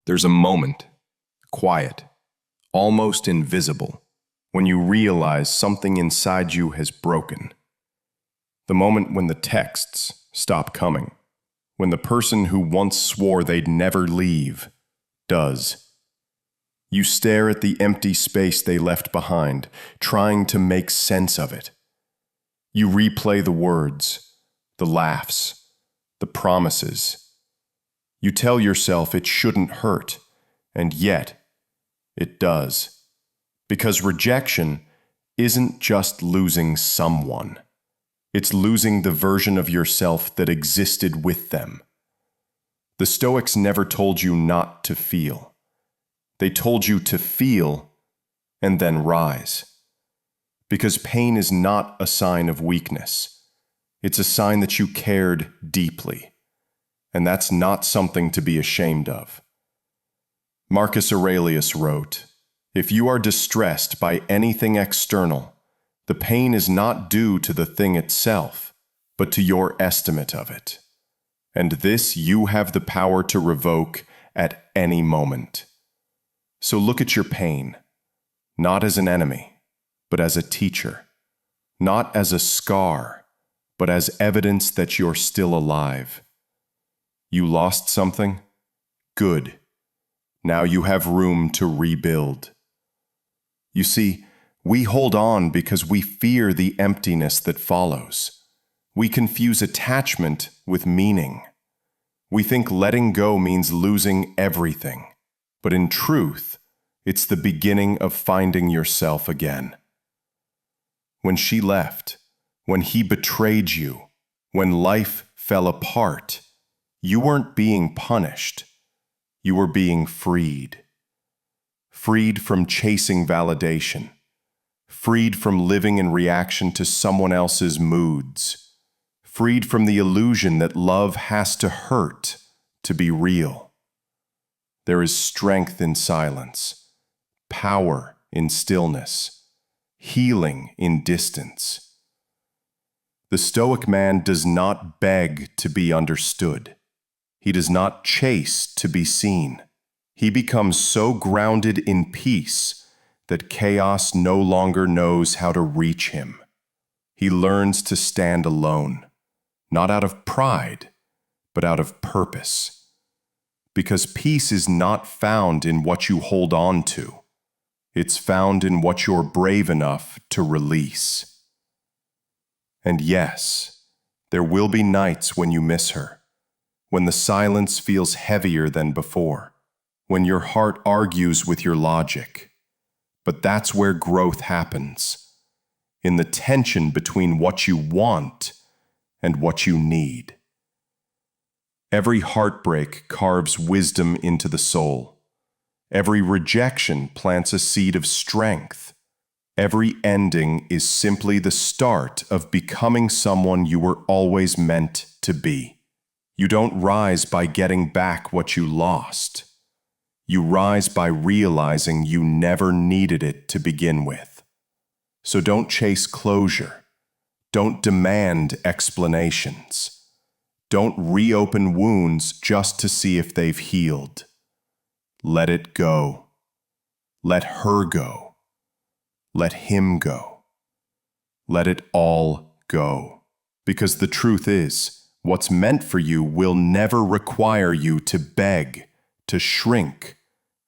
There's a moment, quiet, almost invisible, when you realize something inside you has broken. The moment when the texts stop coming, when the person who once swore they'd never leave does. You stare at the empty space they left behind, trying to make sense of it. You replay the words, the laughs, the promises. You tell yourself it shouldn't hurt, and yet it does. Because rejection isn't just losing someone. It's losing the version of yourself that existed with them. The Stoics never told you not to feel. They told you to feel and then rise. Because pain is not a sign of weakness. It's a sign that you cared deeply. And that's not something to be ashamed of. Marcus Aurelius wrote, "If you are distressed by anything external, the pain is not due to the thing itself, but to your estimate of it. And this you have the power to revoke at any moment." So look at your pain, not as an enemy, but as a teacher. Not as a scar, but as evidence that you're still alive. You lost something? Good. Now you have room to rebuild. You see, we hold on because we fear the emptiness that follows. We confuse attachment with meaning. We think letting go means losing everything. But in truth, it's the beginning of finding yourself again. When she left, when he betrayed you, when life fell apart, you weren't being punished. You were being freed. Freed from chasing validation. Freed from living in reaction to someone else's moods. Freed from the illusion that love has to hurt to be real. There is strength in silence, power in stillness, healing in distance. The Stoic man does not beg to be understood. He does not chase to be seen. He becomes so grounded in peace that chaos no longer knows how to reach him. He learns to stand alone, not out of pride, but out of purpose. Because peace is not found in what you hold on to. It's found in what you're brave enough to release. And yes, there will be nights when you miss her. When the silence feels heavier than before, when your heart argues with your logic. But that's where growth happens, in the tension between what you want and what you need. Every heartbreak carves wisdom into the soul. Every rejection plants a seed of strength. Every ending is simply the start of becoming someone you were always meant to be. You don't rise by getting back what you lost. You rise by realizing you never needed it to begin with. So don't chase closure. Don't demand explanations. Don't reopen wounds just to see if they've healed. Let it go. Let her go. Let him go. Let it all go. Because the truth is, what's meant for you will never require you to beg, to shrink,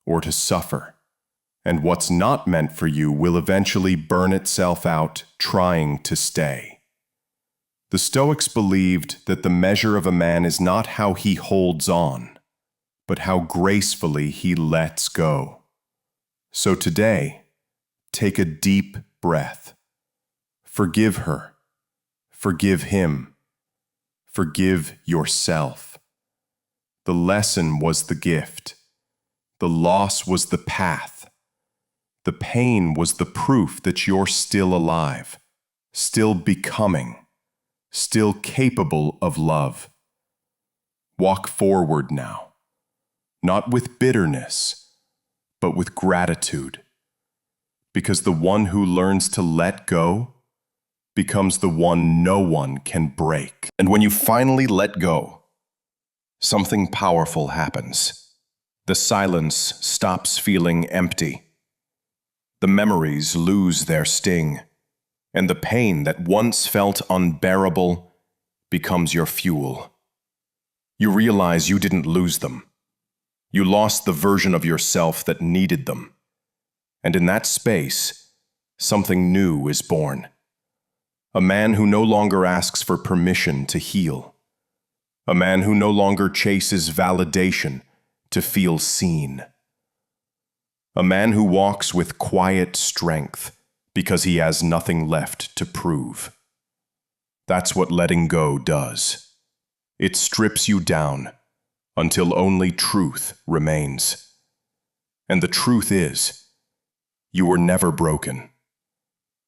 or to suffer. And what's not meant for you will eventually burn itself out trying to stay. The Stoics believed that the measure of a man is not how he holds on, but how gracefully he lets go. So today, take a deep breath. Forgive her. Forgive him. Forgive yourself. The lesson was the gift. The loss was the path. The pain was the proof that you're still alive, still becoming, still capable of love. Walk forward now, not with bitterness, but with gratitude. Because the one who learns to let go becomes the one no one can break. And when you finally let go, something powerful happens. The silence stops feeling empty. The memories lose their sting, and the pain that once felt unbearable becomes your fuel. You realize you didn't lose them. You lost the version of yourself that needed them. And in that space, something new is born. A man who no longer asks for permission to heal. A man who no longer chases validation to feel seen. A man who walks with quiet strength because he has nothing left to prove. That's what letting go does. It strips you down until only truth remains. And the truth is, you were never broken.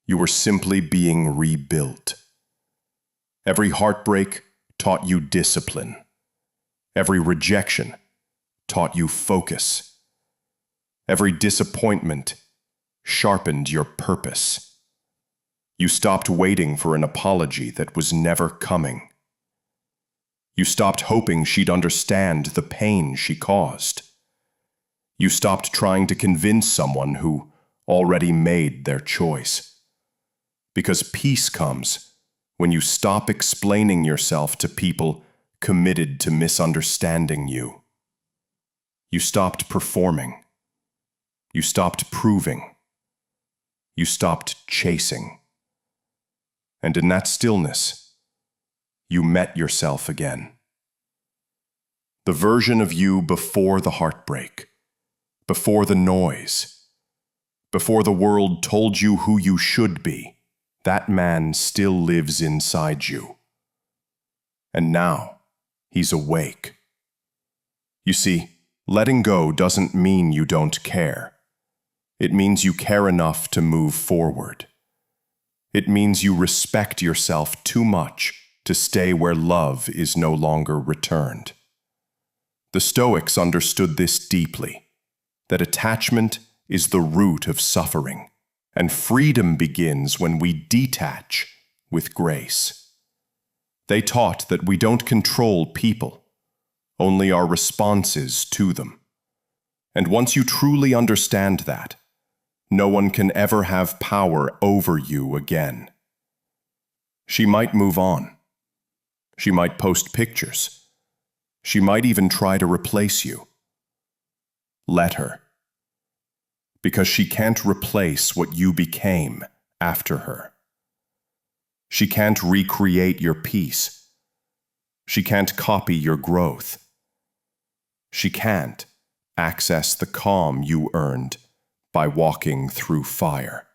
You were simply being rebuilt. Every heartbreak taught you discipline. Every rejection taught you focus. Every disappointment sharpened your purpose. You stopped waiting for an apology that was never coming. You stopped hoping she'd understand the pain she caused. You stopped trying to convince someone who already made their choice. Because peace comes when you stop explaining yourself to people committed to misunderstanding you. You stopped performing. You stopped proving. You stopped chasing. And in that stillness, you met yourself again. The version of you before the heartbreak, before the noise, before the world told you who you should be, that man still lives inside you. And now, he's awake. You see, letting go doesn't mean you don't care. It means you care enough to move forward. It means you respect yourself too much to stay where love is no longer returned. The Stoics understood this deeply, that attachment is the root of suffering, and freedom begins when we detach with grace. They taught that we don't control people, only our responses to them. And once you truly understand that, no one can ever have power over you again. She might move on. She might post pictures. She might even try to replace you. Let her. Because she can't replace what you became after her. She can't recreate your peace. She can't copy your growth. She can't access the calm you earned by walking through fire.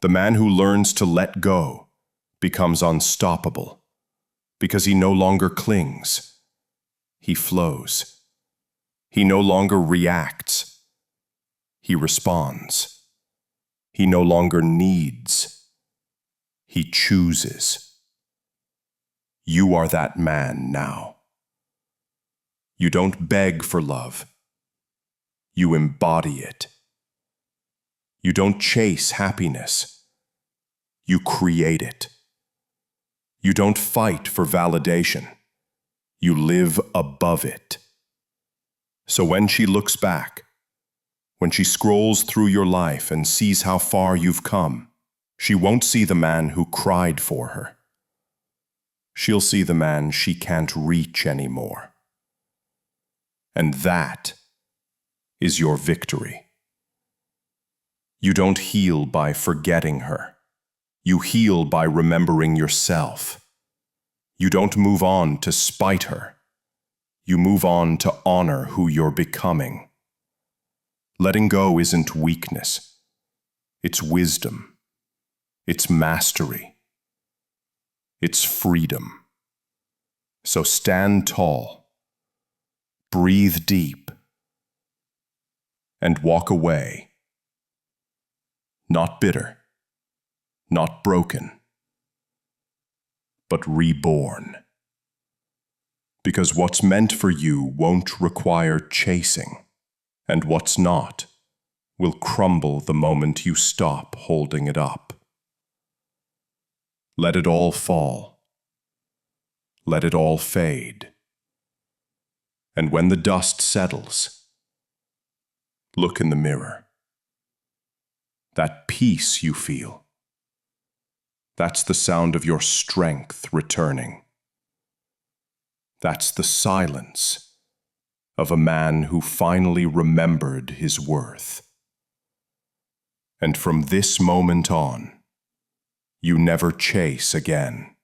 The man who learns to let go becomes unstoppable because he no longer clings. He flows. He no longer reacts. He responds. He no longer needs. He chooses. You are that man now. You don't beg for love. You embody it. You don't chase happiness. You create it. You don't fight for validation. You live above it. So when she looks back, when she scrolls through your life and sees how far you've come, she won't see the man who cried for her. She'll see the man she can't reach anymore. And that is your victory. You don't heal by forgetting her. You heal by remembering yourself. You don't move on to spite her. You move on to honor who you're becoming. Letting go isn't weakness. It's wisdom. It's mastery. It's freedom. So stand tall, breathe deep, and walk away. Not bitter, not broken, but reborn. Because what's meant for you won't require chasing, and what's not will crumble the moment you stop holding it up. Let it all fall. Let it all fade. And when the dust settles, look in the mirror. That peace you feel, that's the sound of your strength returning. That's the silence of a man who finally remembered his worth. And from this moment on, you never chase again.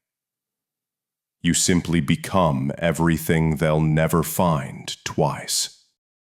You simply become everything they'll never find twice.